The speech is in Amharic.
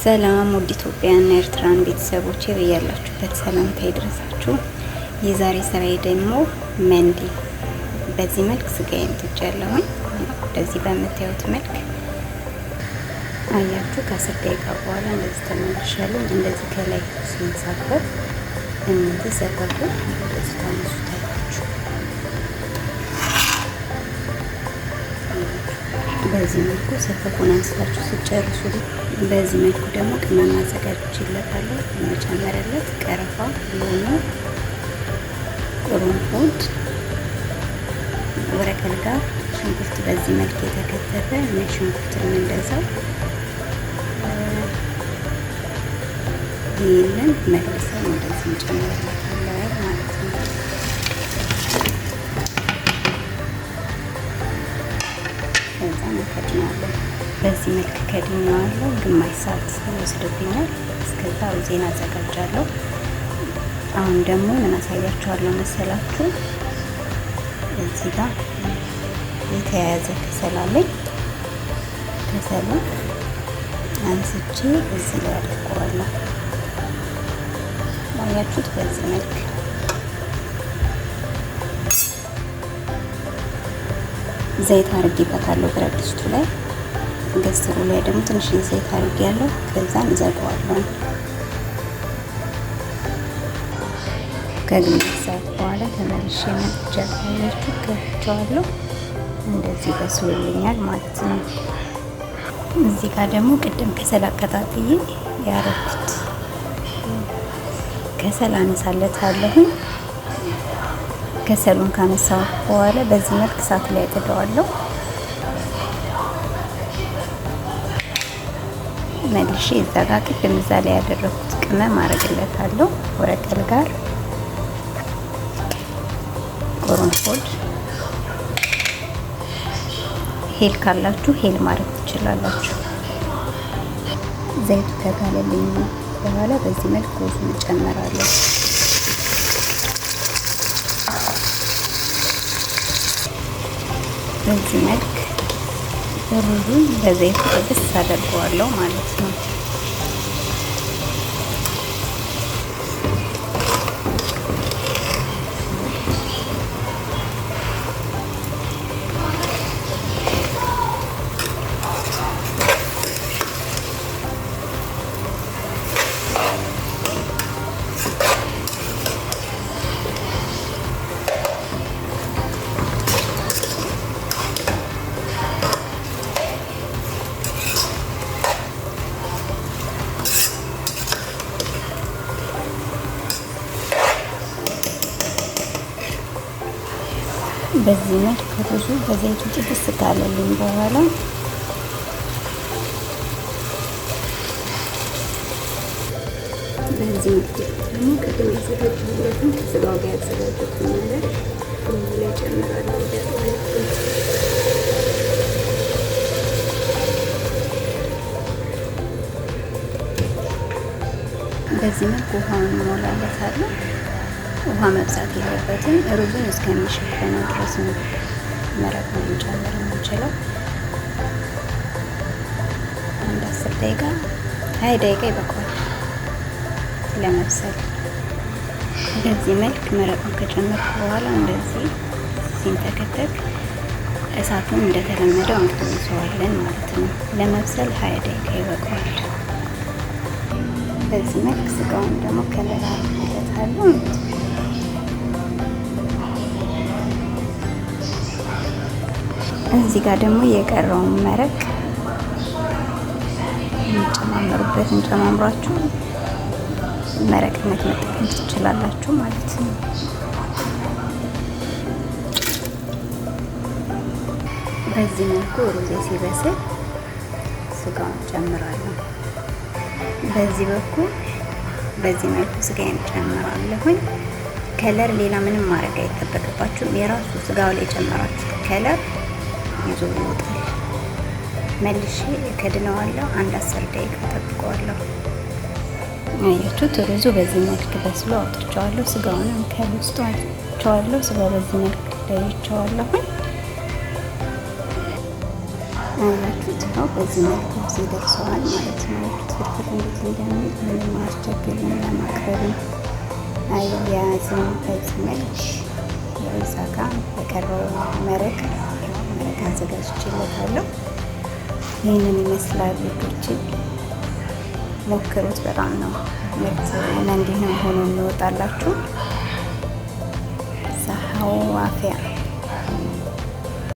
ሰላም ውድ ኢትዮጵያና ኤርትራን ቤተሰቦች በያላችሁበት ሰላምታ ይድረሳችሁ። የዛሬ ስራዬ ደግሞ መንዲ በዚህ መልክ ስጋዬን ጥጃለሁኝ። እንደዚህ በምታዩት መልክ አያችሁ። ከ10 ደቂቃ በኋላ እንደዚህ ተመልሻለሁ። እንደዚህ ከላይ ሲንሳፈፍ እነዚህ ሰፈፉ እንደዚህ ታነሱታላችሁ። በዚህ መልኩ ሰፈፉን አንስታችሁ ሲጨርሱ በዚህ መልኩ ደግሞ ቅመም አዘጋጅቼለታለሁ። የመጨመረለት ቀረፋ፣ ሎሚ፣ ቁርንፉድ፣ ወረቀል ጋር ሽንኩርት በዚህ መልክ የተከተፈ ነጭ ሽንኩርትም እንደዛው። ይህንን መልሰን እንደዚህ እንጨምርለታለን ማለት ነው። ከዛ እንከድነዋለን። በዚህ መልክ ከድኜዋለሁ። ግማሽ ሰዓት ይወስድብኛል። እስከዛ ሩዜን አዘጋጃለሁ። አሁን ደግሞ ምን አሳያችኋለሁ መሰላችሁ? እዚህ ጋር የተያያዘ ከሰል አለኝ። ከሰሉን አንስቼ እዚህ ላይ አድርገዋለሁ። አያችሁት? በዚህ መልክ ዘይት አድርጌበታለሁ ብረት ድስቱ ላይ። ገስሩ ላይ ደግሞ ትንሽ ዘይት አድርጌያለሁ። ከዛም እዘጋዋለሁ። ከግማሽ ሰዓት በኋላ ተመልሼ መጥቻለሁ። ከፍቼዋለሁ። እንደዚህ በስሎልኛል ማለት ነው። እዚህ ጋር ደግሞ ቅድም ከሰል አቀጣጥዬ ያረኩት ከሰል አነሳለታለሁ። ከሰሉን ካነሳው በኋላ በዚህ መልክ እሳት ላይ አጥደዋለሁ። መልሼ እዛ ጋር ቅድም እዛ ላይ ያደረኩት ቅመም አረግለታለሁ። ወረቀል ጋር ቁርንፉድ፣ ሄል ካላችሁ ሄል ማድረግ ትችላላችሁ። ዘይቱ ከጋለልኝ በኋላ በዚህ መልክ ሩዙን እጨምራለሁ። በዚህ መልክ ሩዙን በዘይቱ ጥብስ አደርገዋለሁ ማለት ነው። በዚህ መልክ ሩዙ በዘይቱ ጥብስ ካለልኝ በኋላ በዚህ መልክ ደግሞ ቅድም ያዘጋጀሁትን ከስጋው ጋር ያዘጋጀሁትን ነገር ሩዙ ላይ ጨምራለሁ። በዚህ መልክ ውሃውን እሞላለታለሁ። ውሃ መብዛት የለበትም። ሩዙን እስከሚሸፈነው ድረስ ነው መረቁን መጨመር የምንችለው። አንድ 10 ደቂቃ 20 ደቂቃ ይበቃዋል ለመብሰል። በዚህ መልክ መረቁን ከጨመርኩ በኋላ እንደዚህ ሲንተከተክ እሳቱን እንደተለመደው አንቀንሰዋለን ማለት ነው። ለመብሰል 20 ደቂቃ ይበቃዋል። በዚህ መልክ ስጋውን ደግሞ ከለር አድርጌለታለሁ። እዚህ ጋር ደግሞ የቀረውን መረቅ የምጨማምሩበትን ጨማምራችሁ መረቅነት መጠቀም ትችላላችሁ ማለት ነው። በዚህ መልኩ ሩዜ ሲበስል ስጋውን ጨምራለሁ። በዚህ መልኩ ስጋዬን ጨምራለሁኝ። ከለር ሌላ ምንም ማድረግ አይጠበቅባችሁም። የራሱ ስጋው ላይ ጨመራችሁ ከለር ይዞ ይወጣል። መልሼ ከድነዋለሁ። አንድ 10 ደቂቃ ጠብቀዋለሁ። አያችሁት? ሩዙ በዚህ መልክ በስሎ አውጥቼዋለሁ። ስጋውንም ከውስጡ አውጥቼዋለሁ። ስጋው በዚህ መልክ ለይቼዋለሁ። አያችሁት? ነው በዚህ መልኩ ደርሰዋል ማለት ነው። ፍርፍር ስለሚል ምንም አያስቸግርም ለማቅረብ አያያዝም። በዚህ መልክ የዛ ጋር የቀረው መረቅ አዘጋጅቼለታለሁ። ይህንን ይመስላል ልጆቼ፣ ሞክሩት። በጣም ነው ምርጥ እንዲህ ነው ሆኖ የሚወጣላችሁ። ሰሃው አፊያ